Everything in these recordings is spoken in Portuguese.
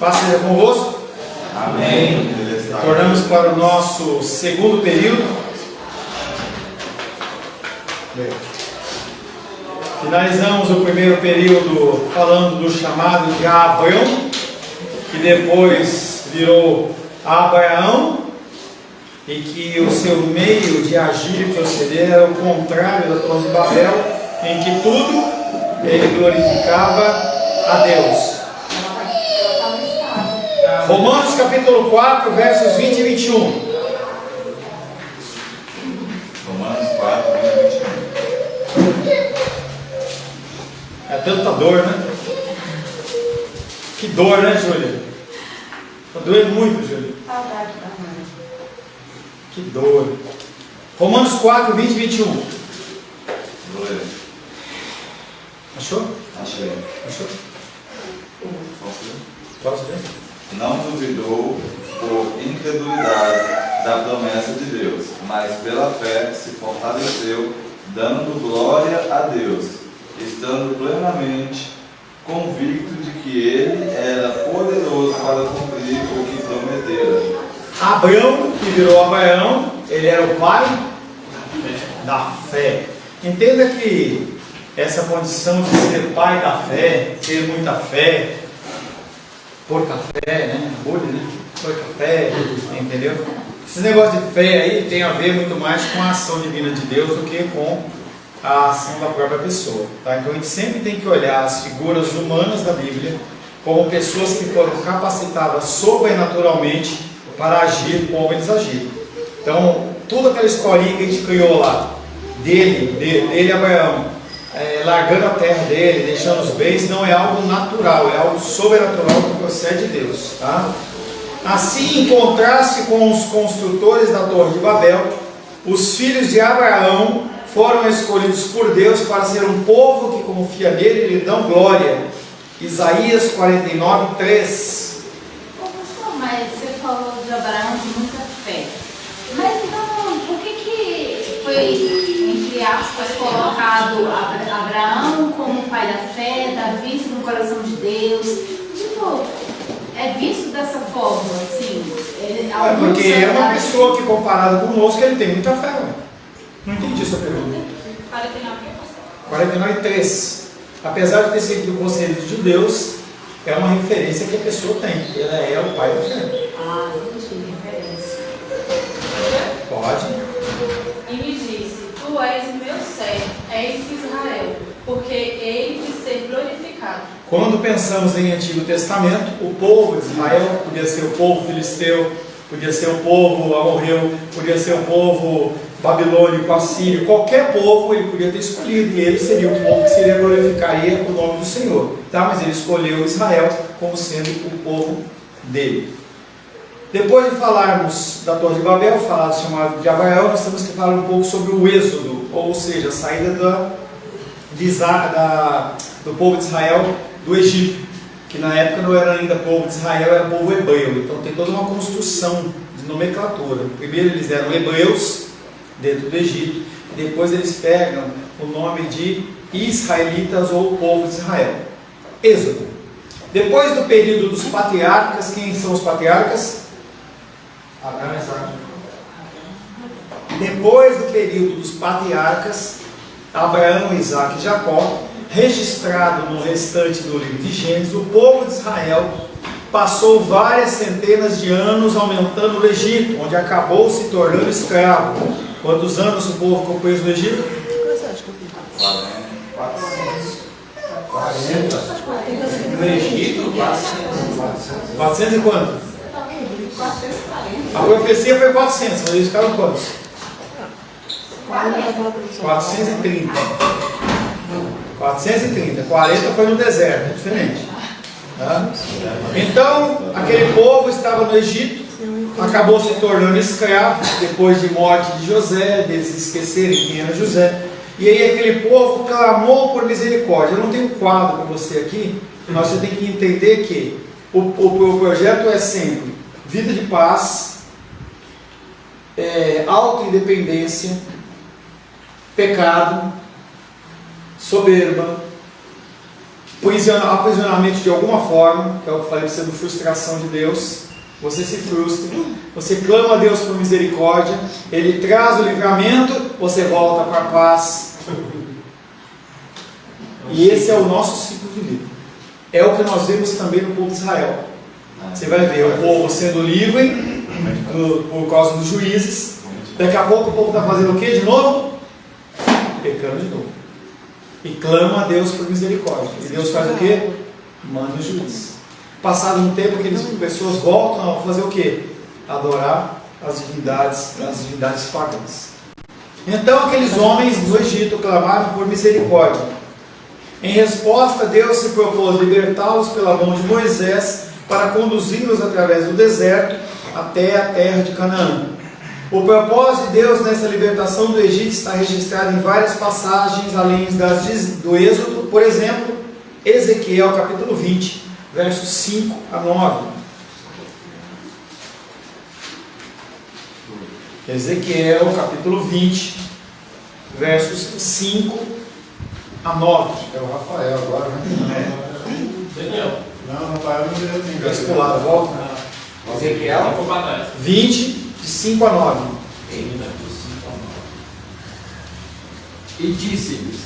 Paz seja convosco. Amém. Tornamos para o nosso segundo período. Finalizamos o primeiro período falando do chamado de Abraão, que depois virou Abraão, e que o seu meio de agir e proceder era o contrário da Torre de Babel, em que tudo ele glorificava a Deus. Romanos capítulo 4, versos 20 e 21. Romanos 4, 20 e 21. É tanta dor, né? Que dor, né, Júlia? Está doendo muito, Júlia. Saudade da mãe. Que dor. Romanos 4, 20 e 21. Glória. Achou? Achei. Achou? Posso ler? Posso ver? Não duvidou por incredulidade da promessa de Deus, mas pela fé se fortaleceu, dando glória a Deus, estando plenamente convicto de que Ele era poderoso para cumprir o que prometera. Abraão, que virou Abraão, ele era o pai da fé. Entenda que essa condição de ser pai da fé, ter muita fé, pouca fé, né? Pouca fé, entendeu? Esse negócio de fé aí tem a ver muito mais com a ação divina de Deus do que com a ação da própria pessoa, tá? Então a gente sempre tem que olhar as figuras humanas da Bíblia como pessoas que foram capacitadas sobrenaturalmente para agir como eles agiram. Então, toda aquela historinha que a gente criou lá, dele Abraão, largando a terra dele, deixando os bens, não é algo natural, é algo sobrenatural que procede de Deus, tá? Assim, em contraste com os construtores da Torre de Babel, os filhos de Abraão foram escolhidos por Deus para ser um povo que confia nele e lhe dão glória. Isaías 49, 3. Pastor, mas você falou de Abraão de muita fé. Mas então, por que foi, entre aspas, colocado Abraão como pai da fé, Davi no coração de Deus? Tipo, é visto dessa forma, assim? Porque é uma pessoa que, comparada conosco, ele tem muita fé. Né? Não entendi essa pergunta. 49, 3. Apesar de ter sido do conselho de judeus, é uma referência que a pessoa tem. Ela é o pai da fé. Ah, entendi, referência. Pode. E me disse: Tu és o meu servo, és Israel, porque hei de ser glorificado. Quando pensamos em Antigo Testamento, o povo de Israel podia ser o povo filisteu, podia ser o povo amorreu, podia ser o povo babilônico, assírio, qualquer povo ele podia ter escolhido, e ele seria o povo que seria glorificaria o nome do Senhor, tá? Mas ele escolheu Israel como sendo o povo dele. Depois de falarmos da Torre de Babel, falar chamado de Abraão, nós temos que falar um pouco sobre o êxodo, ou seja, a saída do povo de Israel do Egito, que na época não era ainda povo de Israel, era povo hebreu. Então tem toda uma construção de nomenclatura. Primeiro eles eram hebreus dentro do Egito, e depois eles pegam o nome de israelitas ou povo de Israel. Êxodo. Depois do período dos patriarcas, quem são os patriarcas? Abraão e Isaac. Depois do período dos patriarcas, Abraão, Isaac e Jacó, registrado no restante do livro de Gênesis, o povo de Israel passou várias centenas de anos aumentando o Egito, onde acabou se tornando escravo. Quantos anos o povo ficou preso no Egito? 40. No Egito? 400 e quanto? A profecia foi 400, mas eles ficaram quantos? 430. 430. 40 foi no deserto, é diferente. Tá? Então, aquele povo estava no Egito, acabou se tornando escravo depois de morte de José, deles esquecerem quem era José. E aí aquele povo clamou por misericórdia. Eu não tenho um quadro para você aqui, mas você tem que entender que o projeto é sempre vida de paz, autoindependência, pecado, soberba, aprisionamento de alguma forma, que é o que eu falei para você do frustração de Deus. Você se frustra, você clama a Deus por misericórdia, Ele traz o livramento, você volta para a paz. E esse é o nosso ciclo de vida. É o que nós vemos também no povo de Israel. Você vai ver o povo sendo livre por causa dos juízes. Daqui a pouco o povo está fazendo o que de novo? Pecando de novo. E clama a Deus por misericórdia. E Deus faz o que? Manda o juiz. Passado um tempo, aquelas pessoas voltam a fazer o que? Adorar as divindades pagãs. Então aqueles homens do Egito clamaram por misericórdia. Em resposta, Deus se propôs libertá-los pela mão de Moisés para conduzi-los através do deserto até a terra de Canaã. O propósito de Deus nessa libertação do Egito está registrado em várias passagens, além do Êxodo. Por exemplo, Ezequiel capítulo 20, versos 5 a 9. Ezequiel capítulo 20, versos 5 a 9. É o Rafael agora, né? Daniel. Não, Rafael não deu ninguém. Vai pular, volta. Ezequiel. 20, de 5 a 9. E disse-lhes: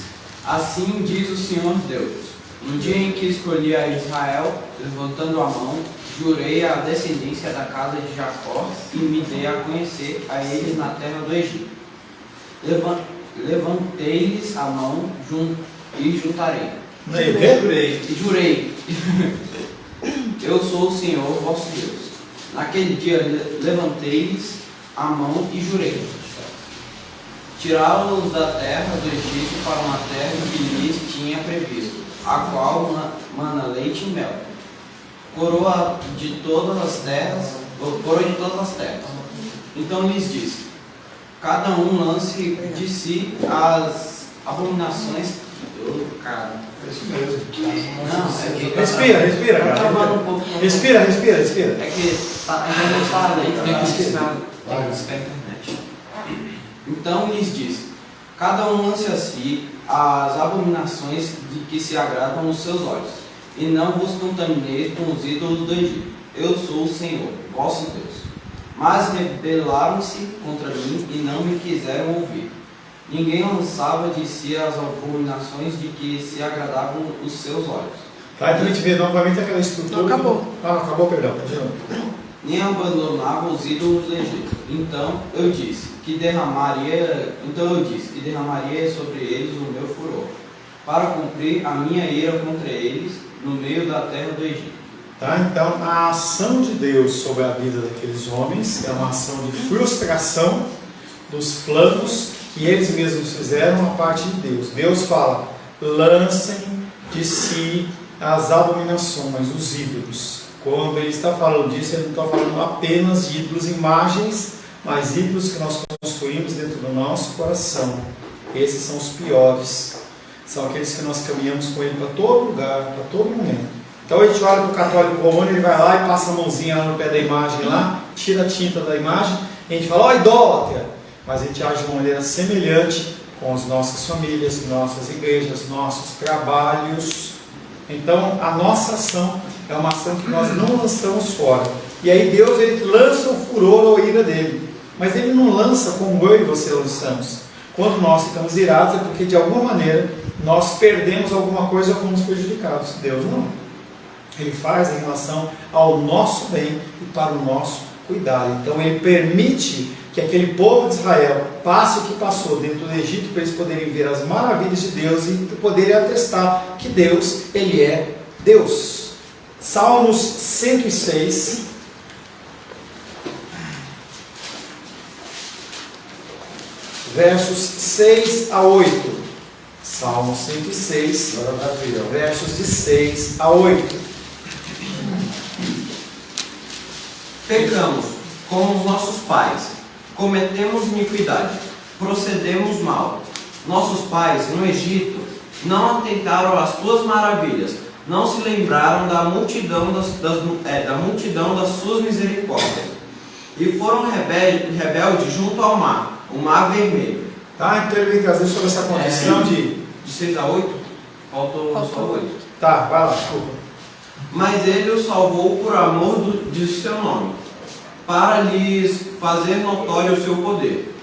Assim diz o Senhor Deus: No dia em que escolhi a Israel, levantando a mão, jurei à descendência da casa de Jacó e me dei a conhecer a eles na terra do Egito. Levantei-lhes a mão e juntarei. E jurei. Eu sou o Senhor vosso Deus. Naquele dia levantei-lhes a mão e jurei. Tirá-los da terra do Egito para uma terra que lhes tinha previsto, a qual mana leite e mel. Coroa de todas as terras. Então lhes disse: cada um lance de si as abominações. Cara. Não, é que. Respira, tá cara. travando um pouco. Respira. É que ainda não está lento, tem que buscar a internet. Então lhes disse: cada um lance a si as abominações de que se agradam os seus olhos, e não vos contamineis com os ídolos do Egito. Eu sou o Senhor, vosso Deus. Mas rebelaram-se contra mim e não me quiseram ouvir. Ninguém lançava de si as abominações de que se agradavam os seus olhos. Tá, então a gente vê novamente aquela estrutura. Não, acabou. Acabou, perdão. Nem abandonava os ídolos do Egito. Então eu disse que derramaria sobre eles o meu furor, para cumprir a minha ira contra eles no meio da terra do Egito. Tá, então a ação de Deus sobre a vida daqueles homens é uma ação de frustração dos planos que eles mesmos fizeram a parte de Deus. Deus fala: lancem de si as abominações, os ídolos. Quando ele está falando disso, ele não está falando apenas de ídolos, imagens, mas ídolos que nós construímos dentro do nosso coração. Esses são os piores. São aqueles que nós caminhamos com ele para todo lugar, para todo momento. Então a gente olha para o católico romano, ele vai lá e passa a mãozinha lá no pé da imagem, lá, tira a tinta da imagem, e a gente fala: ó, idólatra! Mas a gente age de uma maneira semelhante com as nossas famílias, nossas igrejas, nossos trabalhos. Então a nossa ação é uma ação que nós não lançamos fora. E aí Deus, ele lança o furor ou a ira dele, mas ele não lança como eu e você lançamos. Quando nós ficamos irados é porque de alguma maneira nós perdemos alguma coisa ou fomos prejudicados. Deus não. Ele faz em relação ao nosso bem e para o nosso cuidado. Então ele permite que aquele povo de Israel passe o que passou dentro do Egito, para eles poderem ver as maravilhas de Deus e poderem atestar que Deus, ele é Deus. Salmos 106, versos 6 a 8. Salmo 106, versos de 6 a 8. Pecamos como os nossos pais, cometemos iniquidade, procedemos mal. Nossos pais no Egito não atentaram às tuas maravilhas, não se lembraram da multidão das suas misericórdias, e foram rebeldes junto ao mar, o mar vermelho. Tá? Então ele vem trazer sobre essa condição de 6 a 8, faltou só 8. Tá, vai lá, desculpa. Mas ele o salvou por amor de seu nome, para lhes fazer notório o seu poder.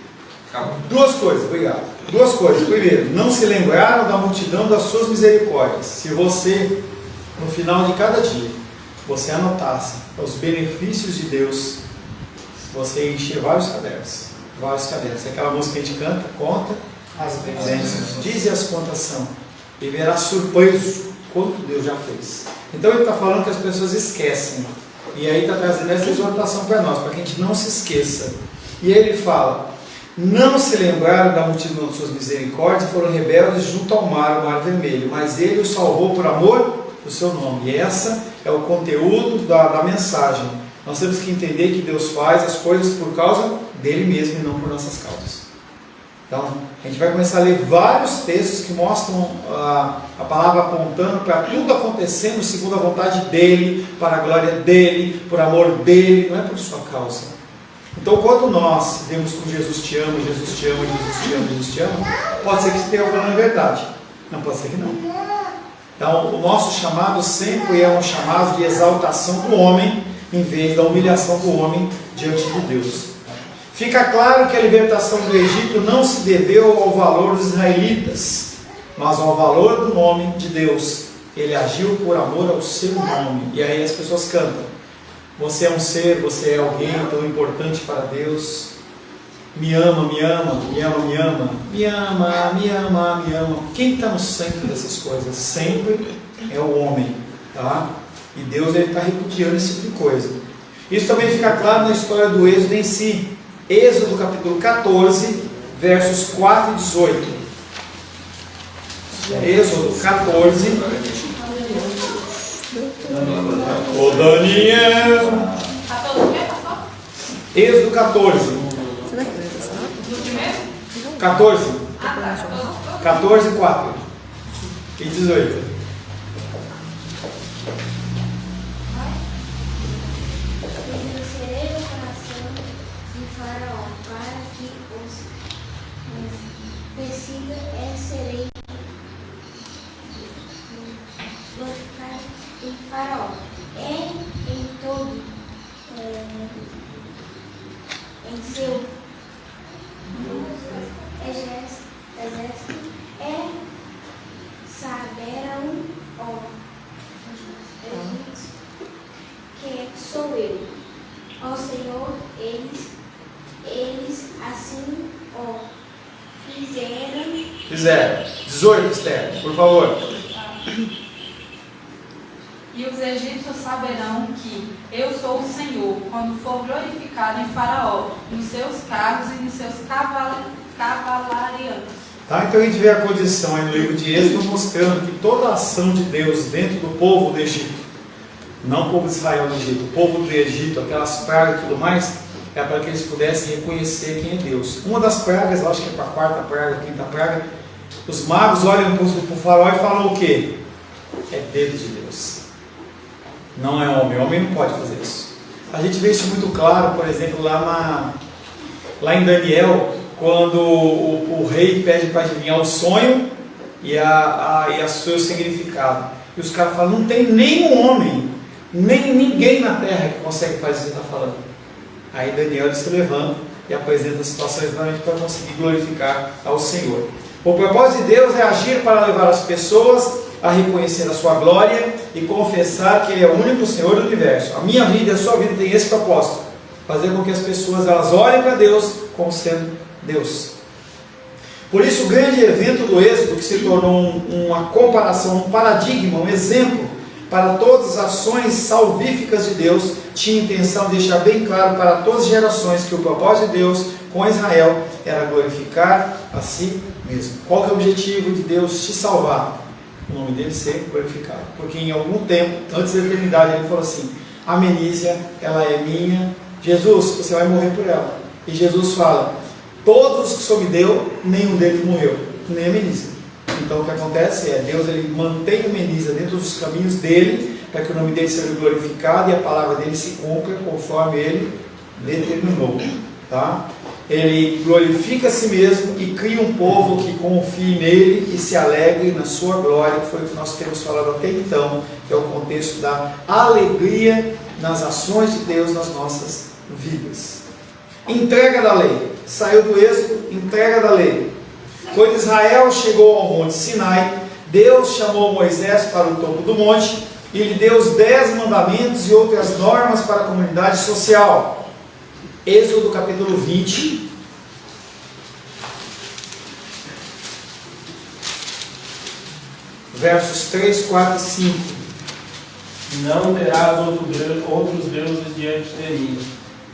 Acabou. Duas coisas, obrigado. Duas coisas. Primeiro, não se lembraram da multidão das suas misericórdias. Se você, no final de cada dia, você anotasse os benefícios de Deus, você ia encher vários cadernos. Vários cadernos. Aquela música que a gente canta, conta as bênçãos. Dize as quantas são. E verá surpreso quanto Deus já fez. Então ele está falando que as pessoas esquecem. E aí está trazendo essa exortação para nós, para que a gente não se esqueça. E aí ele fala: não se lembraram da multidão de suas misericórdias, foram rebeldes junto ao mar, o mar vermelho, mas ele os salvou por amor do seu nome. E essa é o conteúdo da mensagem. Nós temos que entender que Deus faz as coisas por causa dele mesmo e não por nossas causas. Então, a gente vai começar a ler vários textos que mostram a palavra apontando para tudo acontecendo segundo a vontade dele, para a glória dele, por amor dele, não é por sua causa. Então, quando nós vemos com Jesus te ama, Jesus te ama, Jesus te ama, Jesus te ama, pode ser que esteja falando a verdade, não pode ser que não. Então, o nosso chamado sempre é um chamado de exaltação do homem, em vez da humilhação do homem diante de Deus. Fica claro que a libertação do Egito não se deveu ao valor dos israelitas, mas ao valor do nome de Deus. Ele agiu por amor ao seu nome. E aí as pessoas cantam: você é um ser, você é alguém tão importante para Deus. Me ama, me ama, me ama, me ama, me ama, me ama, me ama. Quem está no centro dessas coisas sempre é o homem, tá? E Deus está repudiando esse tipo de coisa. Isso também fica claro na história do Êxodo em si. Êxodo capítulo 14, versos 4 e 18. Êxodo 14. Ô Daniel! Êxodo 14. 14. 14, 4 e 18. Persiga serei glorificado em Faraó, em todo, em seu exército, saberão, que sou eu, ó Senhor, eles assim, Fizeram. 18, Esther, por favor. E os egípcios saberão que eu sou o Senhor, quando for glorificado em Faraó, nos seus carros e nos seus cavalarianos. Tá, então a gente vê a condição aí no livro de Êxodo mostrando que toda a ação de Deus dentro do povo do Egito, não o povo de Israel no Egito, o povo do Egito, aquelas pragas e tudo mais, é para que eles pudessem reconhecer quem é Deus. Uma das pragas, eu acho que é para a quarta praga, a quinta praga, os magos olham para o faraó e falam o quê? É dedo de Deus. Não é homem. O homem não pode fazer isso. A gente vê isso muito claro, por exemplo, lá em Daniel, quando o rei pede para adivinhar o sonho e o seu significado. E os caras falam: não tem nenhum homem, nem ninguém na terra que consegue fazer o que você está falando. Aí Daniel se levanta e apresenta a situação exatamente para conseguir glorificar ao Senhor. O propósito de Deus é agir para levar as pessoas a reconhecer a sua glória e confessar que Ele é o único Senhor do universo. A minha vida e a sua vida tem esse propósito: fazer com que as pessoas elas olhem para Deus como sendo Deus. Por isso o grande evento do Êxodo, que se tornou uma comparação, um paradigma, um exemplo para todas as ações salvíficas de Deus, tinha a intenção de deixar bem claro para todas as gerações que o propósito de Deus com Israel era glorificar a si mesmo. Qual que é o objetivo de Deus te salvar? O nome dele ser glorificado. Porque em algum tempo, antes da eternidade, ele falou assim: a Menísia, ela é minha. Jesus, você vai morrer por ela. E Jesus fala: todos os que o Senhor me deu, nenhum deles morreu, nem a Menísia. Então o que acontece é, Deus ele mantém a Menísia dentro dos caminhos dele, para que o nome dele seja glorificado e a palavra dele se cumpra conforme ele determinou. Tá? ele glorifica a si mesmo e cria um povo que confie nele e se alegre na sua glória, que foi o que nós temos falado até então, que é o contexto da alegria nas ações de Deus nas nossas vidas. Entrega da lei. Saiu do Êxodo, entrega da lei. Quando Israel chegou ao Monte Sinai, Deus chamou Moisés para o topo do monte e lhe deu os 10 mandamentos e outras normas para a comunidade social. Êxodo capítulo 20. Versos 3, 4 e 5. Não terás outros deuses diante de mim.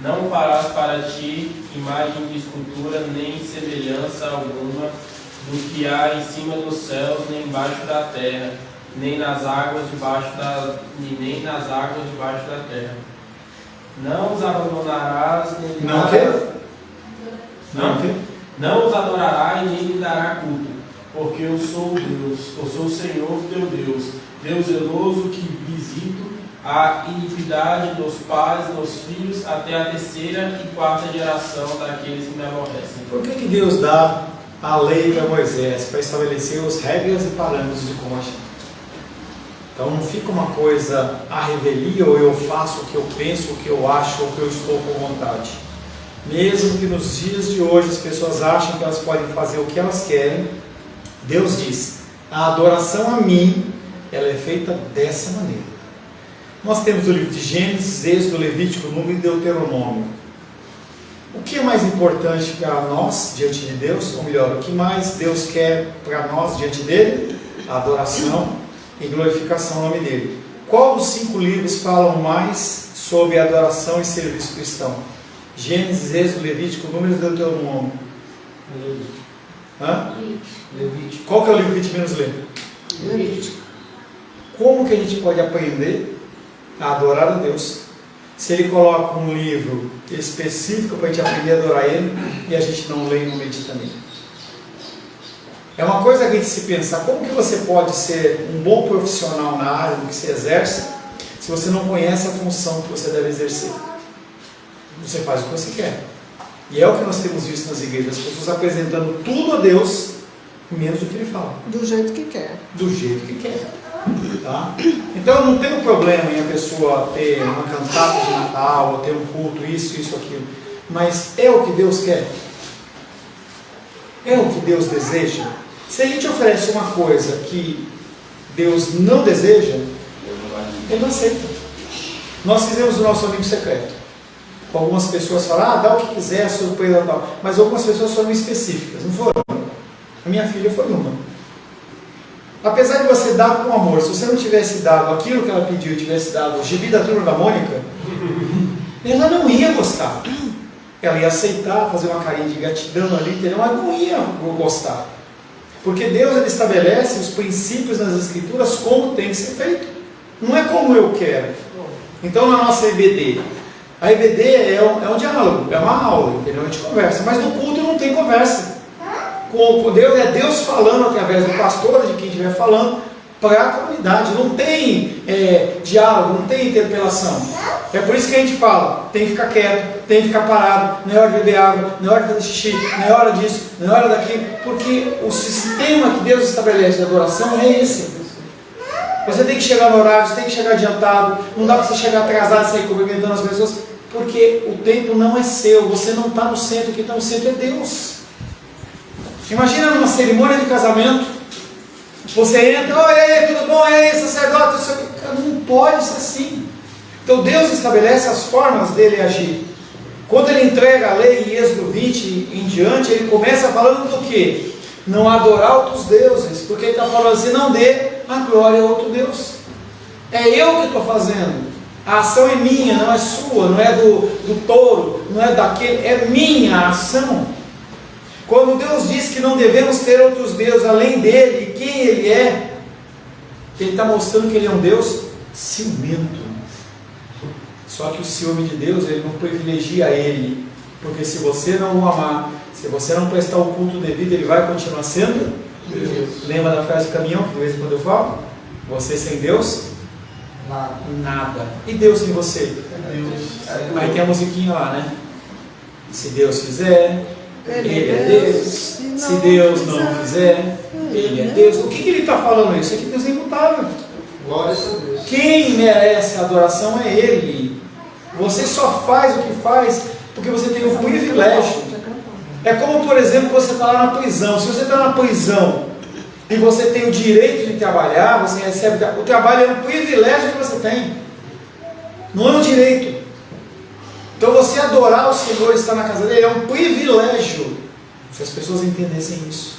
Não farás para ti imagem de escultura, nem semelhança alguma do que há em cima dos céus, nem embaixo da terra, nem nas águas debaixo da terra. Não os abandonarás, nem não os adorarás e nem lhe dará culto, porque eu sou Deus, eu sou o Senhor teu Deus, Deus zeloso que visito a iniquidade dos pais, dos filhos, até a 3ª e 4ª geração daqueles que me aborrecem. Por que Deus dá a lei para Moisés? Para estabelecer as regras e parâmetros de como agir. Então não fica uma coisa à revelia, ou eu faço o que eu penso, o que eu acho, ou o que eu estou com vontade. Mesmo que nos dias de hoje as pessoas acham que elas podem fazer o que elas querem, Deus diz, a adoração a mim, ela é feita dessa maneira. Nós temos o livro de Gênesis, Êxodo, Levítico, Número e Deuteronômio. O que é mais importante para nós diante de Deus? Ou melhor, o que mais Deus quer para nós diante dele? A adoração e glorificação ao nome dele. Qual dos 5 livros falam mais sobre adoração e serviço cristão? Gênesis, Êxodo, Levítico, Número e Deuteronômio. Levítico. Qual que é o livro que a gente menos lê? Levítico. Como que a gente pode aprender a adorar a Deus se ele coloca um livro específico para a gente aprender a adorar ele e a gente não lê e não medita nele? É uma coisa a gente se pensar, como que você pode ser um bom profissional na área do que você exerce se você não conhece a função que você deve exercer? Você faz o que você quer. E é o que nós temos visto nas igrejas, as pessoas apresentando tudo a Deus, menos do que ele fala. Do jeito que quer. Do jeito que quer. Tá? Então eu não tenho problema em a pessoa ter uma cantata de Natal, ou ter um culto, isso, aquilo. Mas é o que Deus quer? É o que Deus deseja? Se a gente oferece uma coisa que Deus não deseja, ele não aceita. Nós fizemos o nosso amigo secreto. Algumas pessoas falam, dá o que quiser, surpresa tal. Mas algumas pessoas foram específicas, não foram? A minha filha foi uma. Apesar de você dar com amor, se você não tivesse dado aquilo que ela pediu, tivesse dado o gibi da Turma da Mônica, ela não ia gostar. Ela ia aceitar, fazer uma carinha de gratidão ali, entendeu? Mas não ia gostar. Porque Deus ele estabelece os princípios nas Escrituras como tem que ser feito. Não é como eu quero. Então na nossa EBD, a EBD é um diálogo, é uma aula, entendeu? A gente conversa, mas no culto não tem conversa. Com Deus é Deus falando através do pastor, de quem estiver falando, para a comunidade. Não tem diálogo, não tem interpelação. É por isso que a gente fala, tem que ficar quieto, tem que ficar parado, não é hora de beber água, não é hora de fazer xixi, não é hora disso, não é hora daquilo, porque o sistema que Deus estabelece de adoração é esse. Você tem que chegar no horário, você tem que chegar adiantado, não dá para você chegar atrasado e sair cumprimentando as pessoas, porque o tempo não é seu, você não está no centro, quem está no centro é Deus. Imagina numa cerimônia de casamento, você entra, oi, aí, tudo bom, e aí, sacerdote, não pode ser assim. Então Deus estabelece as formas dele agir. Quando ele entrega a lei em Êxodo 20 em diante, ele começa falando do quê? Não adorar outros deuses, porque ele está falando assim, não dê a glória a outro Deus. É eu que estou fazendo. A ação é minha, não é sua, não é do touro, não é daquele, é minha ação. Quando Deus diz que não devemos ter outros deuses além dele, e quem ele é, ele está mostrando que ele é um Deus ciumento. Só que o ciúme de Deus, ele não privilegia ele, porque se você não o amar, se você não prestar o culto devido, ele vai continuar sendo Deus. Lembra da frase do caminhão, que de vez em quando eu falo? Você sem Deus? Nada. E Deus sem você? Deus. Aí tem a musiquinha lá, né? Se Deus fizer, Ele é Deus. Se Deus não fizer, Ele é Deus. O que ele está falando isso? É que Deus é imutável. Glória a Deus. Quem merece a adoração é Ele. Você só faz o que faz porque você tem um privilégio. É como, por exemplo, você está lá na prisão. Se você está na prisão e você tem o direito de trabalhar, você recebe. O trabalho é um privilégio que você tem, não é um direito. Então você adorar o Senhor e estar na casa dele é um privilégio. Se as pessoas entendessem isso.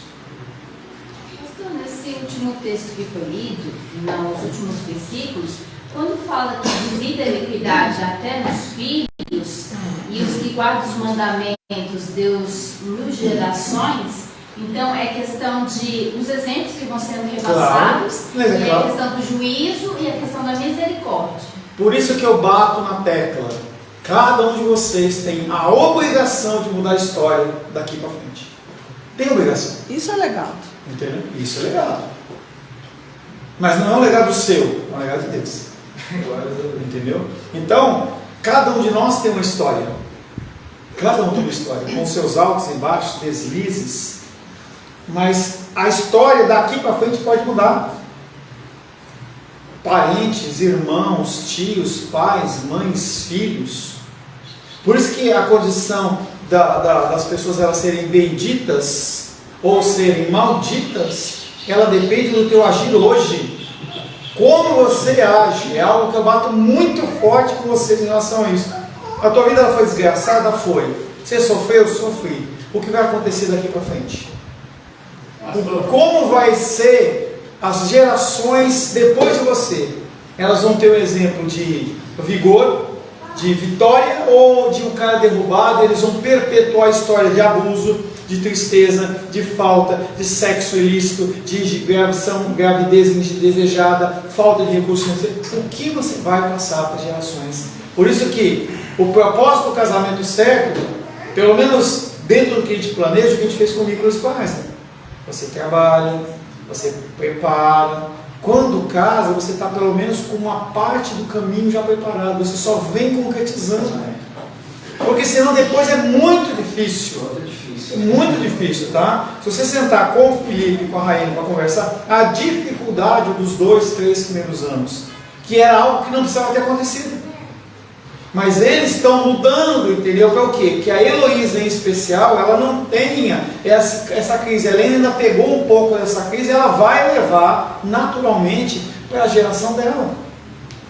Pastor, nesse último texto que foi lido, nos últimos versículos, quando fala que visita a iniquidade até nos filhos e os que guardam os mandamentos, Deus nos gerações, então é questão de os exemplos que vão sendo repassados, Claro. e a questão do juízo e a questão da misericórdia. Por isso que eu bato na tecla. Cada um de vocês tem a obrigação de mudar a história daqui para frente. Tem obrigação. Isso é legado. Entendeu? Isso é legado. Mas não é um legado seu, é um legado de Deus. Entendeu? Então, cada um de nós tem uma história. Cada um tem uma história, com seus altos e baixos, deslizes. Mas a história daqui para frente pode mudar. Parentes, irmãos, tios, pais, mães, filhos. Por isso que a condição das pessoas elas serem benditas ou serem malditas, ela depende do teu agir hoje. Como você age é algo que eu bato muito forte com vocês em relação a isso. A tua vida ela foi desgraçada? Foi. Você sofreu? Sofri. O que vai acontecer daqui para frente? Como vai ser as gerações depois de você? Elas vão ter um exemplo de vigor, de vitória, ou de um cara derrubado? Eles vão perpetuar a história de abuso, de tristeza, de falta, de sexo ilícito, de gravidez indesejada, falta de recursos financeiros. O que você vai passar para as gerações? Por isso que o propósito do casamento certo, pelo menos dentro do que a gente planeja, o que a gente fez com o Nicolas e com a Esther. Você trabalha, você prepara. Quando casa, você está pelo menos com uma parte do caminho já preparado. Você só vem concretizando. Porque senão depois é muito difícil. Muito difícil, tá? Se você sentar com o Felipe e com a Rainha para conversar, a dificuldade dos 2, 3 primeiros anos, que era algo que não precisava ter acontecido. Mas eles estão mudando, entendeu? Para o quê? Que a Heloísa em especial, ela não tenha essa crise. Ela ainda pegou um pouco dessa crise, ela vai levar naturalmente para a geração dela.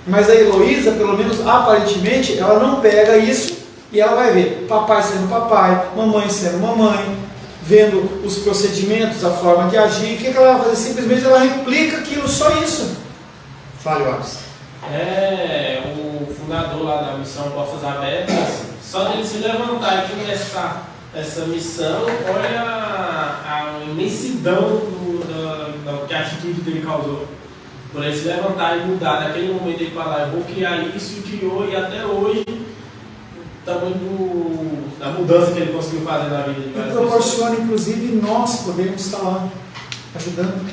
Mas a Heloísa, pelo menos aparentemente, ela não pega isso e ela vai ver papai sendo papai, mamãe sendo mamãe, vendo os procedimentos, a forma de agir. O que ela vai fazer? Simplesmente ela replica aquilo, só isso. Fale, Wallace. O fundador lá da missão Portas Abertas, só dele se levantar e começar essa missão, olha a imensidão que a atitude dele causou. Por ele se levantar e mudar daquele momento ele falar, eu vou criar isso, criou, e até hoje o tamanho da mudança que ele conseguiu fazer na vida de várias pessoas. Proporciona, inclusive, nós podemos estar lá ajudando.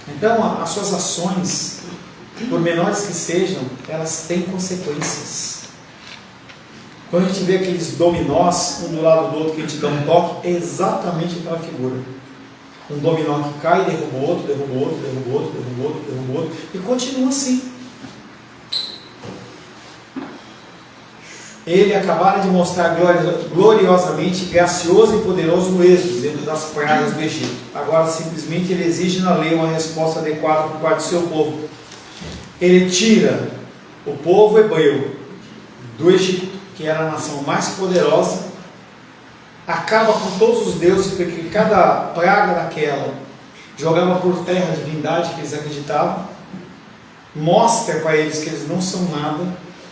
Então, as suas ações, por menores que sejam, elas têm consequências. Quando a gente vê aqueles dominós, um do lado do outro, que a gente dá um toque, é exatamente aquela figura. Um dominó que cai, derruba o outro, derruba o outro, derruba o outro, derruba o outro, derruba o outro, e continua assim. Ele acabara de mostrar gloriosamente gracioso e poderoso no êxodo, dentro das pragas do Egito. Agora, simplesmente, ele exige na lei uma resposta adequada por parte do seu povo. Ele tira o povo hebreu do Egito, que era a nação mais poderosa, acaba com todos os deuses, porque cada praga daquela jogava por terra a divindade que eles acreditavam, mostra para eles que eles não são nada,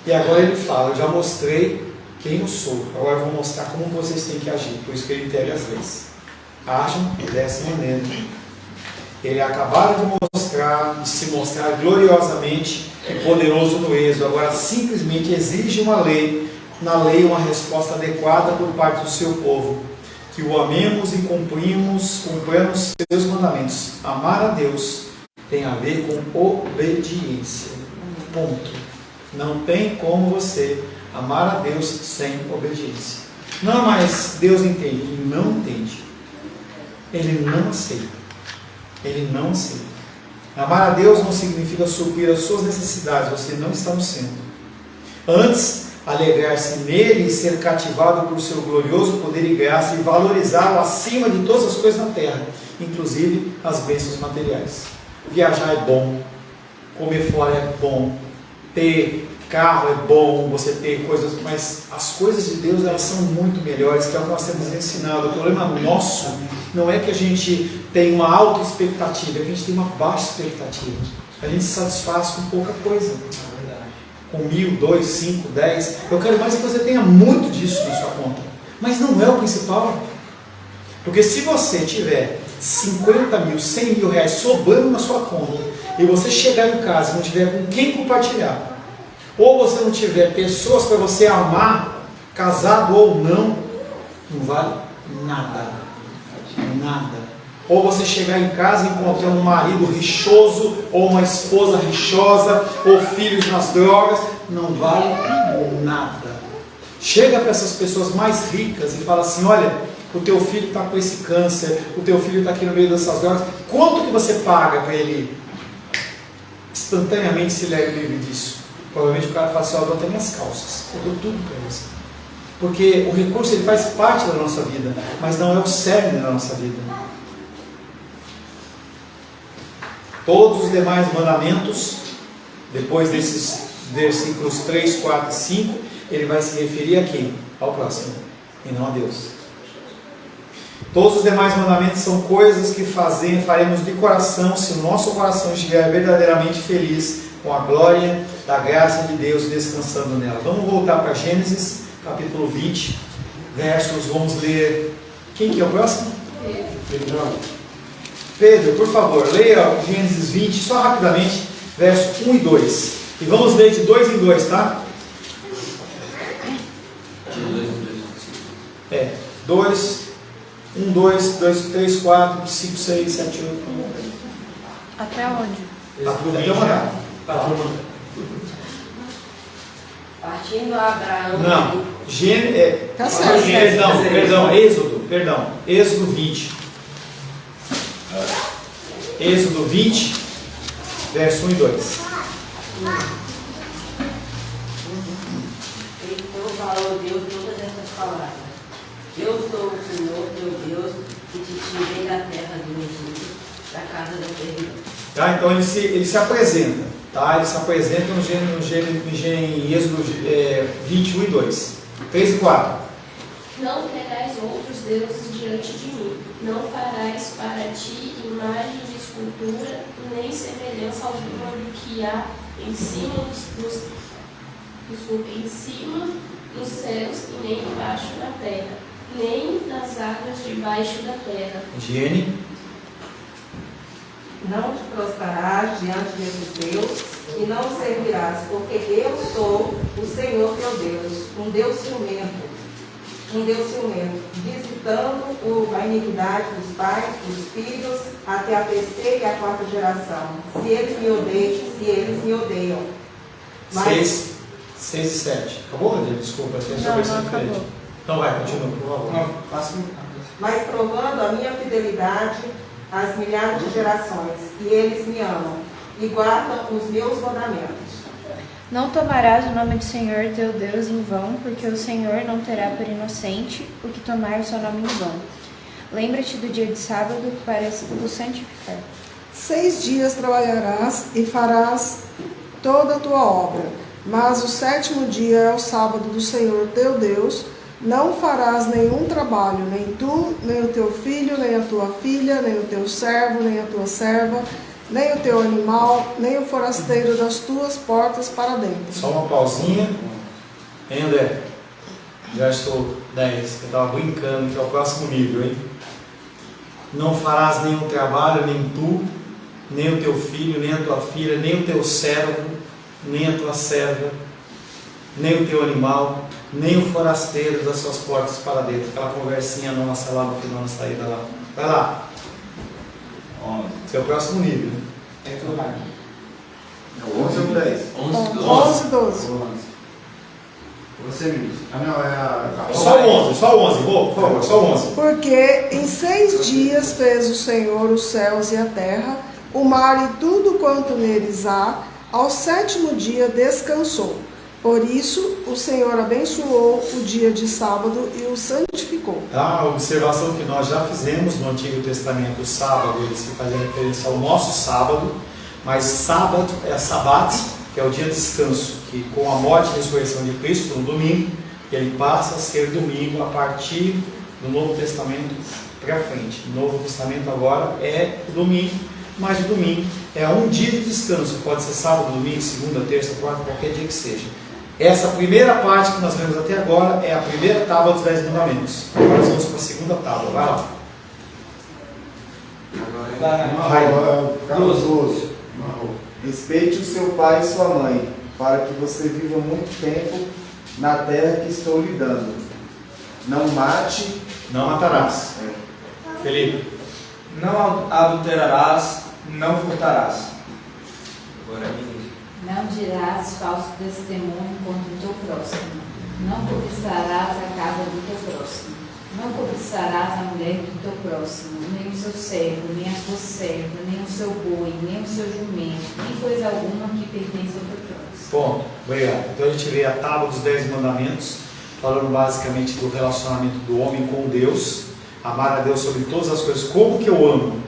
e agora ele fala, eu já mostrei quem eu sou, agora eu vou mostrar como vocês têm que agir, por isso que ele entrega as leis. Ajam dessa maneira. Ele acabaram de se mostrar gloriosamente e poderoso no êxodo, agora simplesmente exige uma lei, na lei uma resposta adequada por parte do seu povo, que o amemos e cumpramos seus mandamentos. Amar a Deus tem a ver com obediência, ponto. Não tem como você amar a Deus sem obediência. Não, mas Deus entende. Ele não entende. Ele não aceita. Ele não aceita. Amar a Deus não significa suprir as suas necessidades. Você não está no centro. Antes, alegrar-se nele e ser cativado por seu glorioso poder e graça e valorizá-lo acima de todas as coisas na terra, inclusive as bênçãos materiais. Viajar é bom, comer fora é bom, ter carro é bom, você ter coisas, mas as coisas de Deus, elas são muito melhores, que é o que nós temos ensinado. O problema nosso não é que a gente tem uma alta expectativa, é que a gente tem uma baixa expectativa. A gente se satisfaz com pouca coisa, com 1.000, 2, 5, 10. Eu quero mais que você tenha muito disso na sua conta, mas não é o principal. Porque se você tiver 50 mil, 100 mil reais sobrando na sua conta, e você chegar em casa e não tiver com quem compartilhar, ou você não tiver pessoas para você amar, casado ou não vale nada. Nada. Ou você chegar em casa e encontrar um marido rixoso, ou uma esposa rixosa, ou filhos nas drogas, não vale nada. Chega para essas pessoas mais ricas e fala assim: olha, o teu filho está com esse câncer, o teu filho está aqui no meio dessas drogas, quanto que você paga para ele instantaneamente se livre disso? Provavelmente o cara fala assim: eu dou até minhas calças, eu dou tudo para você. Porque o recurso, ele faz parte da nossa vida, mas não é o cerne da nossa vida. Todos os demais mandamentos, depois desses versículos 3, 4 e 5, ele vai se referir a quem? Ao próximo, e não a Deus. Todos os demais mandamentos são coisas que faremos de coração, se o nosso coração estiver verdadeiramente feliz com a glória da graça de Deus descansando nela. Vamos voltar para Gênesis, capítulo 20, versos, vamos ler. Quem que é o próximo? Pedro, por favor, leia Gênesis 20, só rapidamente, versos 1 e 2. E vamos ler de 2 em 2, tá? 2, 1, 2, 3, 4, 5, 6, 7, 8. Até onde? Até mandar. Partindo Abraão. Não, Tá certo. Êxodo 20. Êxodo 20, verso 1 e 2. Então falou Deus todas essas palavras. Eu sou o Senhor teu Deus, que te tirei da terra do Egito, da casa da servidão. Tá? Então ele se apresenta. Tá? Ele se apresenta em Êxodo 21 e 2. 3 e 4. Não terás outros deuses diante de mim. Não farás para ti imagem de escultura, nem semelhança alguma do que há em cima dos céus e nem embaixo da terra, nem nas águas debaixo da terra. Higiene. Não te prostrarás diante desse Deus e não o servirás, porque eu sou o Senhor teu Deus, um Deus ciumento, visitando a iniquidade dos pais, dos filhos, até a terceira e a quarta geração. Se eles me odeiam. Mas... 6 e 7. Acabou, Rodrigo? Desculpa, tem sua Não, versão não diferente. acabou. Então vai, continua, por favor. Mas provando a minha fidelidade às milhares de gerações, e eles me amam, e guardam os meus mandamentos. Não tomarás o nome do Senhor teu Deus em vão, porque o Senhor não terá por inocente o que tomar o seu nome em vão. Lembra-te do dia de sábado para o santificar. 6 dias trabalharás e farás toda a tua obra, mas o 7º dia é o sábado do Senhor teu Deus. Não farás nenhum trabalho, nem tu, nem o teu filho, nem a tua filha, nem o teu servo, nem a tua serva, nem o teu animal, nem o forasteiro das tuas portas para dentro. Só uma pausinha. Hein, André? Já estou 10, eu estava brincando, que é o próximo nível, hein? Não farás nenhum trabalho, nem tu, nem o teu filho, nem a tua filha, nem o teu servo, nem a tua serva, nem o teu animal, nem o forasteiro das suas portas para dentro. Aquela conversinha nossa lá no final da saída lá. Vai lá. 11. Esse é o próximo nível. É 11 ou 10? 11 e 12. Você me diz. Ah, não, é a... Só o 11, por favor, só o 11. Porque em 6 dias fez o Senhor os céus e a terra, o mar e tudo quanto neles há, ao 7º dia descansou. Por isso o Senhor abençoou o dia de sábado e o santificou. A observação que nós já fizemos no Antigo Testamento, o sábado, ele se fazia referência ao nosso sábado, mas sábado é sabat, que é o dia de descanso, que com a morte e ressurreição de Cristo, no domingo, ele passa a ser domingo a partir do Novo Testamento para frente. O Novo Testamento agora é domingo, mas o domingo é um dia de descanso, pode ser sábado, domingo, segunda, terça, quarta, qualquer dia que seja. Essa primeira parte que nós vemos até agora é a primeira tábua dos 10 mandamentos. Agora nós vamos para a segunda tábua, vai lá. Cardoso. Respeite o seu pai e sua mãe, para que você viva muito tempo na terra que estou lhe dando. Não mate. Não matarás. Felipe. Não adulterarás, não furtarás. Agora Não dirás falso testemunho contra o teu próximo. Não cobiçarás a casa do teu próximo. Não cobiçarás a mulher do teu próximo, nem o seu servo, nem a sua serva, nem o seu boi, nem o seu jumento, nem coisa alguma que pertence ao teu próximo. Ponto. Obrigado. Então a gente vê a tábua dos 10 mandamentos, falando basicamente do relacionamento do homem com Deus, amar a Deus sobre todas as coisas. Como que eu amo?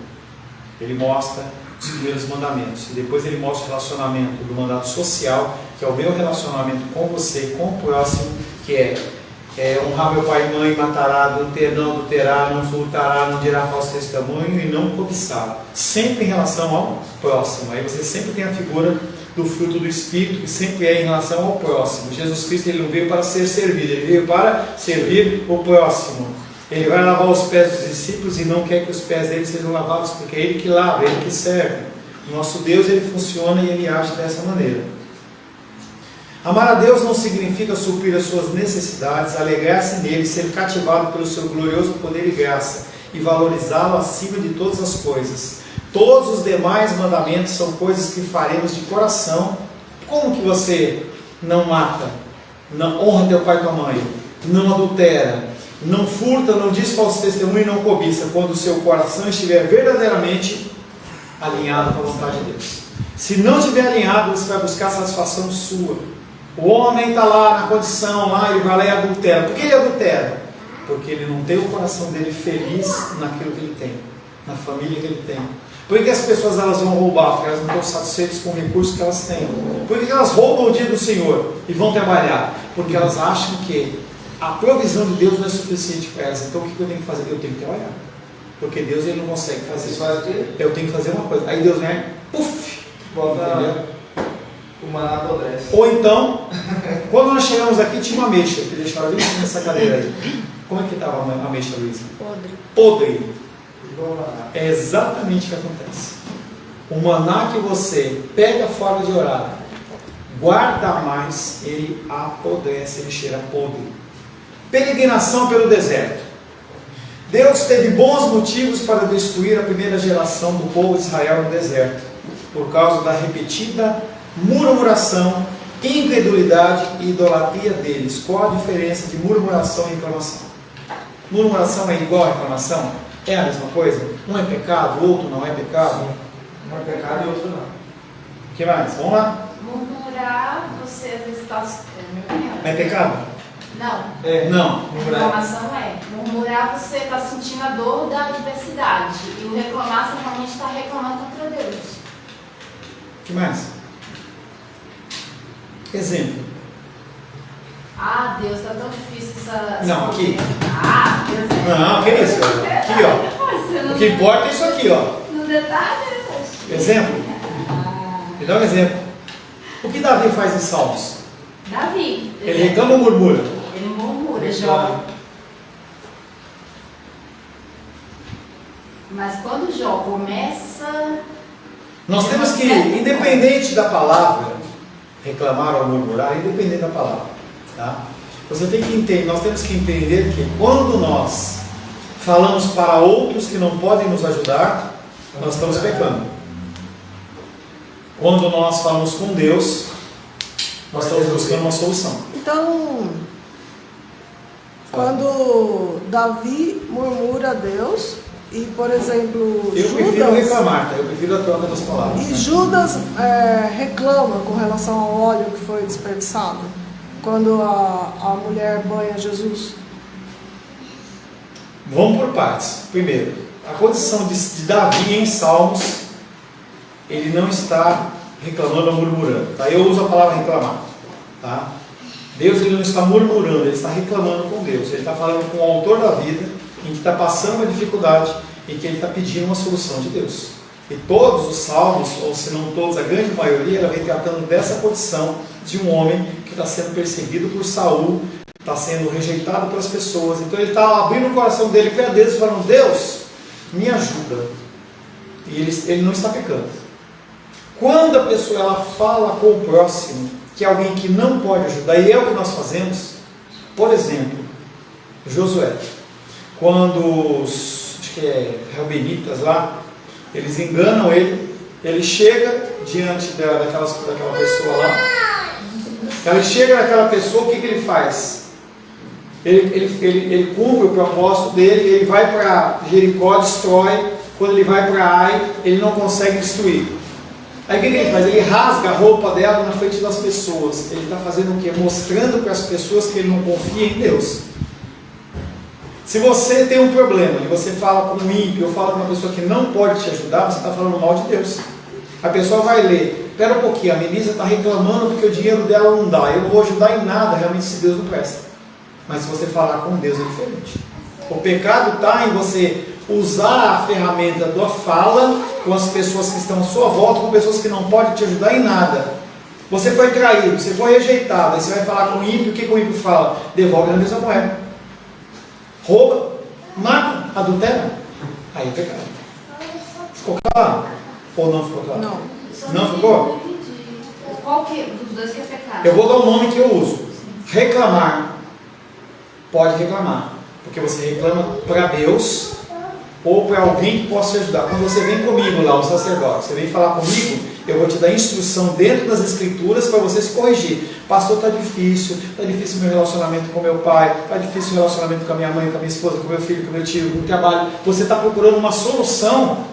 Ele mostra os primeiros mandamentos. E depois ele mostra o relacionamento do mandato social, que é o meu relacionamento com você, com o próximo, que é honrar meu pai e mãe, matará, não adulterará, não furtará, não dirá falso testemunho e não cobiçar. Sempre em relação ao próximo. Aí você sempre tem a figura do fruto do Espírito, que sempre é em relação ao próximo. Jesus Cristo, ele não veio para ser servido, ele veio para servir o próximo. Ele vai lavar os pés dos discípulos e não quer que os pés deles sejam lavados, porque é ele que lava, é ele que serve. O nosso Deus, ele funciona e ele age dessa maneira. Amar a Deus não significa suprir as suas necessidades, alegrar-se nele, ser cativado pelo seu glorioso poder e graça e valorizá-lo acima de todas as coisas. Todos os demais mandamentos são coisas que faremos de coração. Como que você não mata, não honra teu pai e tua mãe, não adultera, não furta, não diz falso testemunho e não cobiça, quando o seu coração estiver verdadeiramente alinhado com a vontade de Deus? Se não estiver alinhado, você vai buscar satisfação sua. O homem está lá na condição, lá, ele vai lá e adultera. Por que ele adultera? Porque ele não tem o coração dele feliz naquilo que ele tem, na família que ele tem. Por que as pessoas elas vão roubar? Porque elas não estão satisfeitas com o recurso que elas têm. Por que elas roubam o dia do Senhor e vão trabalhar? Porque elas acham que a provisão de Deus não é suficiente para elas. Então o que eu tenho que fazer? Eu tenho que trabalhar. Porque Deus ele não consegue fazer. Eu tenho que fazer uma coisa. Aí Deus vem, puf, entendeu? O maná apodrece. Ou então, quando nós chegamos aqui, tinha uma ameixa. Eu deixava bem nessa cadeira aí. Como é que estava a ameixa, Luísa? Podre. É exatamente o que acontece. O maná que você pega fora de horário, guarda mais, ele apodrece, ele cheira podre. Peregrinação pelo deserto. Deus teve bons motivos para destruir a primeira geração do povo de Israel no deserto, por causa da repetida murmuração, incredulidade e idolatria deles. Qual a diferença de murmuração e reclamação? Murmuração é igual a reclamação? É a mesma coisa? Um é pecado, o outro não é pecado? Um é pecado e outro não. O que mais? Vamos lá. Murmurar, você às vezes está... É pecado? Não. Não. Reclamação é. Murmurar, você está sentindo a dor da adversidade. E o reclamar, você realmente está reclamando contra Deus. O que mais? Exemplo. Ah, Deus, está tão difícil essa... Não, aqui. Ah, Deus é... Não, que isso? Aqui, ó. O que importa é isso aqui, ó. No detalhe, Exemplo. Me dá um exemplo. O que Davi faz em Salmos? Davi. Ele reclama ou murmura? Ele murmura, Jó. Mas quando Jó começa... Nós temos que, independente da palavra, reclamar ou murmurar, independente da palavra, tá? Você tem que entender, nós temos que entender que quando nós falamos para outros que não podem nos ajudar, nós estamos pecando. Quando nós falamos com Deus, nós estamos buscando uma solução. Então, Quando Davi murmura a Deus e, por exemplo, Eu prefiro reclamar, tá? Eu prefiro a troca das palavras. E Judas reclama com relação ao óleo que foi desperdiçado quando a mulher banha Jesus. Vamos por partes. Primeiro, a condição de Davi em Salmos, ele não está reclamando ou murmurando. Tá? Eu uso a palavra reclamar. Tá? Deus, ele não está murmurando, ele está reclamando com Deus. Ele está falando com o autor da vida, em que está passando uma dificuldade, em que ele está pedindo uma solução de Deus. E todos os salmos, ou se não todos, a grande maioria, ela vem tratando dessa condição de um homem que está sendo perseguido por Saul, está sendo rejeitado pelas pessoas. Então ele está abrindo o coração dele para Deus e falando: Deus, me ajuda. E ele não está pecando. Quando a pessoa ela fala com o próximo, que é alguém que não pode ajudar, e é o que nós fazemos. Por exemplo, Josué, quando os reubenitas lá, eles enganam ele chega diante daquela pessoa lá, ele chega naquela pessoa, o que ele faz? Ele cumpre o propósito dele, ele vai para Jericó, destrói. Quando ele vai para Ai, ele não consegue destruir. Aí o que ele faz? Ele rasga a roupa dela na frente das pessoas. Ele está fazendo o quê? Mostrando para as pessoas que ele não confia em Deus. Se você tem um problema e você fala com um ímpio ou fala com uma pessoa que não pode te ajudar, você está falando mal de Deus. A pessoa vai ler: espera um pouquinho, a Melissa está reclamando porque o dinheiro dela não dá, eu não vou ajudar em nada realmente se Deus não presta. Mas se você falar com Deus é diferente. O pecado está em você usar a ferramenta da fala com as pessoas que estão à sua volta, com pessoas que não podem te ajudar em nada. Você foi traído, você foi rejeitado, aí você vai falar com o ímpio, o que o ímpio fala? Devolve na mesma moeda. Rouba, mata, adultera. Aí é pecado. Ficou claro? Ou não ficou claro? Não. Não ficou? Qual dos dois que é pecado? Eu vou dar o nome que eu uso. Reclamar. Pode reclamar. Porque você reclama para Deus ou para alguém que possa te ajudar. Quando você vem comigo lá, o sacerdote, você vem falar comigo, eu vou te dar instrução dentro das escrituras para você se corrigir. Pastor, está difícil o meu relacionamento com meu pai, está difícil o relacionamento com a minha mãe, com a minha esposa, com o meu filho, com o meu tio, com o trabalho. Você está procurando uma solução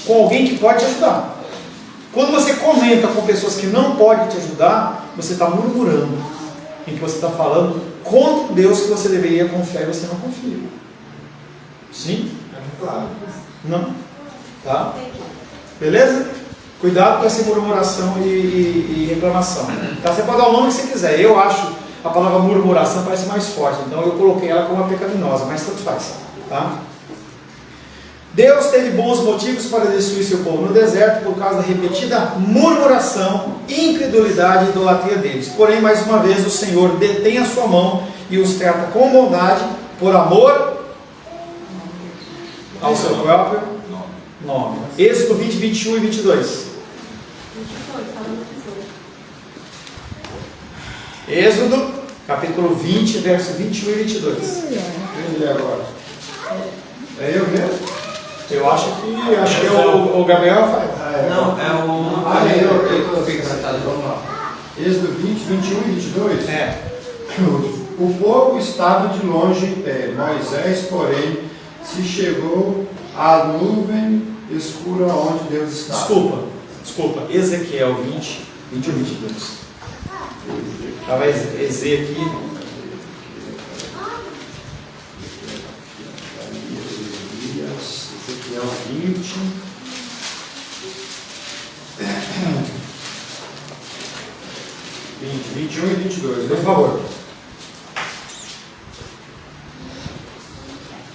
com alguém que pode te ajudar. Quando você comenta com pessoas que não podem te ajudar, você está murmurando, em que você está falando contra Deus que você deveria confiar e você não confia. Sim? Claro. Não? Tá? Beleza? Cuidado com essa murmuração e reclamação. Tá? Você pode dar o nome que você quiser. Eu acho a palavra murmuração parece mais forte, então eu coloquei ela como uma pecaminosa, mas tanto faz. Tá? Deus teve bons motivos para destruir seu povo no deserto por causa da repetida murmuração, incredulidade e idolatria deles. Porém, mais uma vez, o Senhor detém a sua mão e os trata com bondade por amor ao seu próprio nome. Êxodo 20, 21 e 22. Êxodo, capítulo 20, verso 21 e 22. Ele agora. É eu mesmo? Eu acho que é o Gabriel faz. Não, é o... eu fico sentado. Vamos lá. Êxodo 20, 21 e 22. É. O povo estava de longe em pé. Moisés, porém, se chegou à nuvem escura onde Deus estava. Desculpa. Ezequiel 20, 21 e 22. Estava EZ aqui. Ezequiel 20. 21 e 22. Por favor.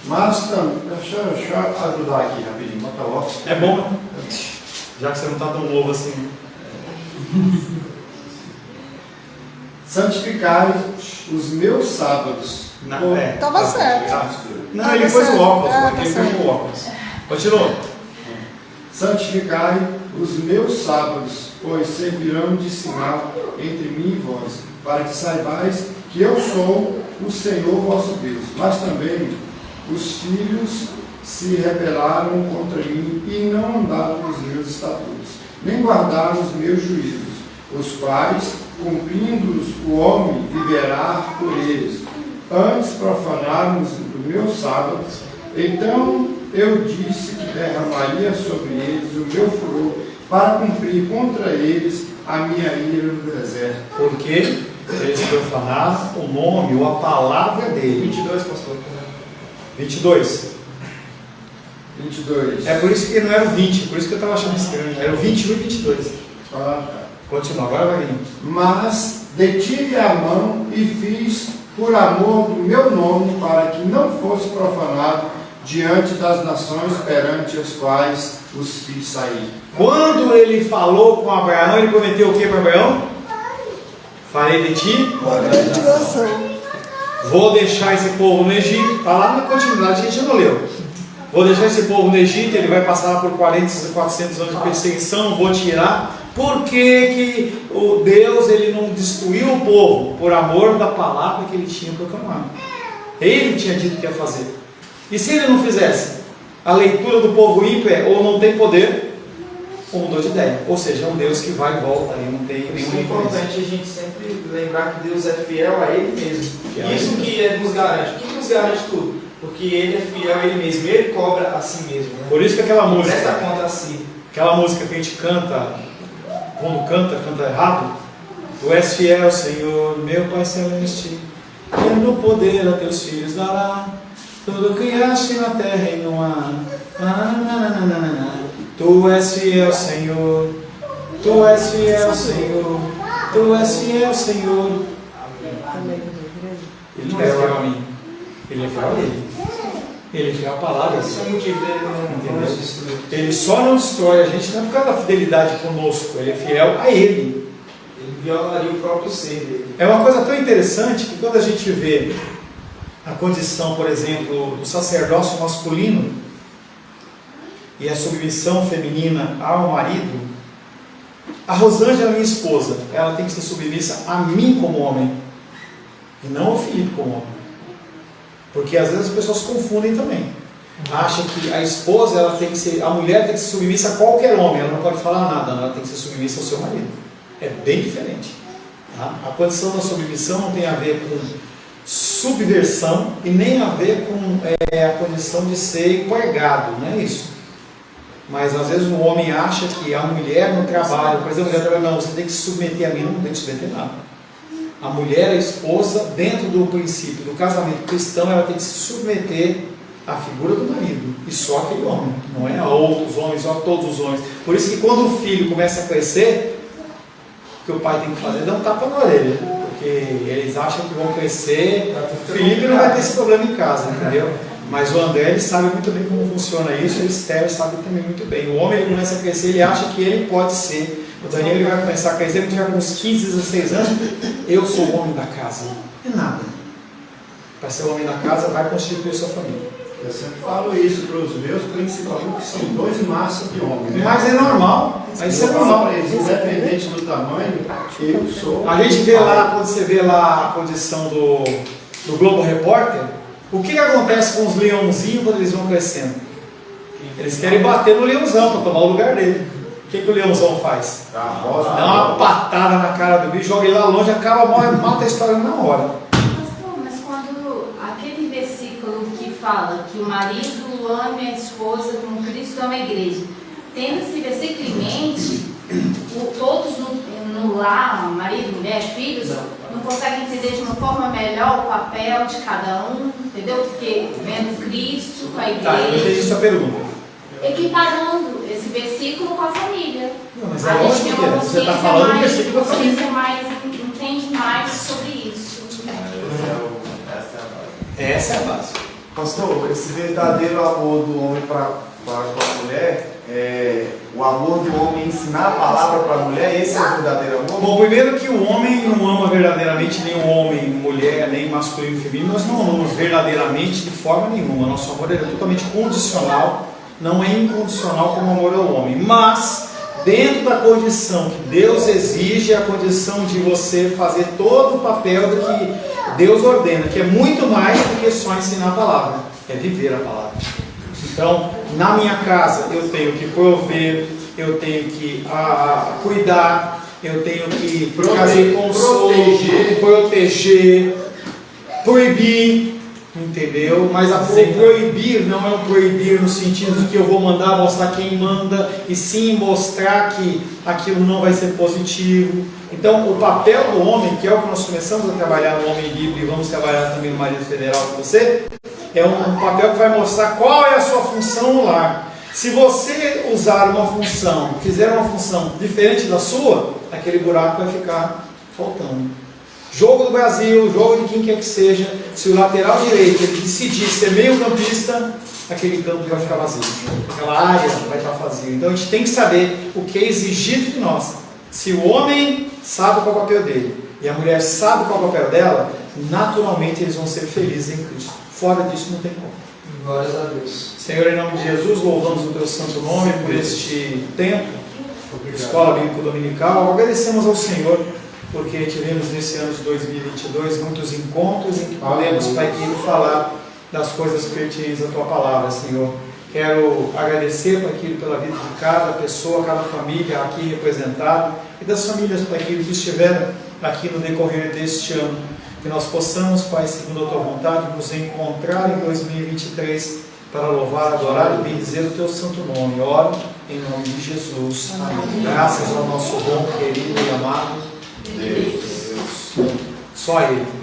Mas também, deixa eu ajudar aqui rapidinho, bota logo. É bom, né? Já que você não está tão novo assim. Santificai os meus sábados. Tava certo. Não, ele pôs o óculos, ele pôs o óculos. Continua. Santificai os meus sábados, pois servirão de sinal entre mim e vós, para que saibais que eu sou o Senhor vosso Deus. Mas também os filhos se rebelaram contra mim e não andaram nos meus estatutos, nem guardaram os meus juízos, os quais, cumprindo-os, o homem viverá por eles. antes profanaram o meu sábado. Então eu disse que derramaria sobre eles o meu furor para cumprir contra eles a minha ira no deserto. Porque eles profanaram o nome ou a palavra dele. 22, pastor. 22. 22. É por isso que não era o 20, por isso que eu estava achando estranho. Era o 21 e 22. Ah, tá. Continua, agora vai vir. Mas detive a mão e fiz por amor do meu nome, para que não fosse profanado diante das nações perante as quais os fiz sair. Quando ele falou com Abraão, ele prometeu o que para Abraão? Farei de ti vou deixar esse povo no Egito. Está lá na continuidade, a gente já não leu. Vou deixar esse povo no Egito, ele vai passar por 400 anos de perseguição, vou tirar. Por que o Deus ele não destruiu o povo? Por amor da palavra que ele tinha proclamado. Ele tinha dito que ia fazer. E se ele não fizesse? A leitura do povo ímpio é ou não tem poder, ou mudou de ideia. Ou seja, é um Deus que vai e volta e não tem nenhuma É importante a gente sempre lembrar que Deus é fiel a Ele mesmo. Isso que nos garante. O que nos garante tudo? Porque Ele é fiel a Ele mesmo. Ele cobra a si mesmo. Né? Por isso que aquela música, presta conta a si. Aquela música que a gente canta, quando canta errado. Tu és fiel, Senhor, meu Pai Celeste, e no poder a teus filhos dará. Tudo criaste na terra e no ar. Tu és fiel, Senhor. Tu és fiel, Senhor. Tu és fiel, Senhor. Ele é fiel a mim. Ele é fiel a ele. Ele é fiel a palavra. Esse é o motivo dele não nos destruir. Ele só não destrói a gente não é por causa da fidelidade conosco. Ele é fiel a ele. Ele violaria o próprio ser dele. É uma coisa tão interessante que quando a gente vê a condição, por exemplo, do sacerdócio masculino e a submissão feminina ao marido, a Rosângela, minha esposa, ela tem que ser submissa a mim como homem e não ao Felipe como homem, porque às vezes as pessoas confundem também, acham que a esposa ela tem que ser, a mulher tem que ser submissa a qualquer homem, ela não pode falar nada, ela tem que ser submissa ao seu marido. É bem diferente, tá? A condição da submissão não tem a ver com subversão e nem a ver com a condição de ser empregado, não é isso. Mas às vezes o homem acha que a mulher no trabalho, por exemplo, a mulher trabalha, não, você tem que se submeter a mim, não tem que submeter nada. A mulher, a esposa, dentro do princípio do casamento cristão, ela tem que se submeter à figura do marido, e só aquele homem, não é a outros homens, ou a todos os homens. Por isso que quando o filho começa a crescer, o que o pai tem que fazer é dar um tapa na orelha, porque eles acham que vão crescer. O Felipe não vai ter esse problema em casa, entendeu? Mas o André, ele sabe muito bem como funciona isso, o Esther sabe também muito bem. O homem, ele começa a crescer, ele acha que ele pode ser. O Daniel, ele vai começar a crescer, ele já com uns 15, 16 anos, eu sou o homem da casa. Não é nada. Para ser o homem da casa, vai constituir sua família. Eu sempre falo isso para os meus, principalmente, que são dois massas de homem. Né? Mas é normal. Mas isso é normal. Independente do tamanho, eu sou. A gente vê lá, quando você vê lá a condição do Globo Repórter, o que acontece com os leãozinhos quando eles vão crescendo? Eles querem bater no leãozão para tomar o lugar dele. O que o leãozão faz? Dá uma patada na cara do bicho, joga ele lá longe, acaba, morre, mata a história na hora. Mas quando aquele versículo que fala que o marido ame a esposa como Cristo ama a igreja, tendo esse versículo em mente, todos no lar, marido, mulher, filhos, não conseguem entender de uma forma melhor o papel de cada um, entendeu? Porque vendo Cristo com a igreja. Tá, eu entendi essa pergunta. Equiparando esse versículo com a família. Não, mas é lógico que você está falando do versículo da família. Entende mais sobre isso. Essa é a base. Pastor, esse verdadeiro amor do homem para a mulher, o amor do homem ensinar a palavra para a mulher, esse é o verdadeiro amor? Bom, primeiro que o homem não ama verdadeiramente nem o homem, mulher, nem masculino e feminino. Nós não amamos verdadeiramente de forma nenhuma. Nosso amor é totalmente condicional, não é incondicional como o amor ao homem. Mas, dentro da condição que Deus exige, a condição de você fazer todo o papel do que Deus ordena, que é muito mais do que só ensinar a palavra, é viver a palavra. Então, na minha casa, eu tenho que prover, eu tenho que cuidar, eu tenho que trazer consolo, proteger. proibir, entendeu? Mas o proibir não é um proibir no sentido de que eu vou mandar mostrar quem manda, e sim mostrar que aquilo não vai ser positivo. Então, o papel do homem, que é o que nós começamos a trabalhar no Homem Livre e vamos trabalhar também no Marido Federal com você, é um papel que vai mostrar qual é a sua função no lar. Se você usar uma função, fizer uma função diferente da sua, aquele buraco vai ficar faltando. Jogo do Brasil, jogo de quem quer que seja, se o lateral direito ele decidir ser meio campista, aquele campo vai ficar vazio, aquela área vai estar vazia. Então a gente tem que saber o que é exigido de nós. Se o homem sabe qual é o papel dele e a mulher sabe qual é o papel dela, naturalmente eles vão ser felizes em Cristo. Fora disso não tem como. Glórias a Deus. Senhor, em nome de Jesus, louvamos o teu santo nome por este tempo, Escola Bíblica Dominical. Agradecemos ao Senhor porque tivemos nesse ano de 2022 muitos encontros em que podemos, Pai querido, falar das coisas pertinentes à tua palavra, Senhor. Quero agradecer, Pai querido, pela vida de cada pessoa, cada família aqui representada e das famílias, Pai querido, que estiveram aqui no decorrer deste ano. Que nós possamos, Pai, segundo a tua vontade, nos encontrar em 2023 para louvar, adorar e bendizer o teu santo nome. Oro em nome de Jesus. Amém. Graças ao nosso bom, querido e amado Deus. Só Ele.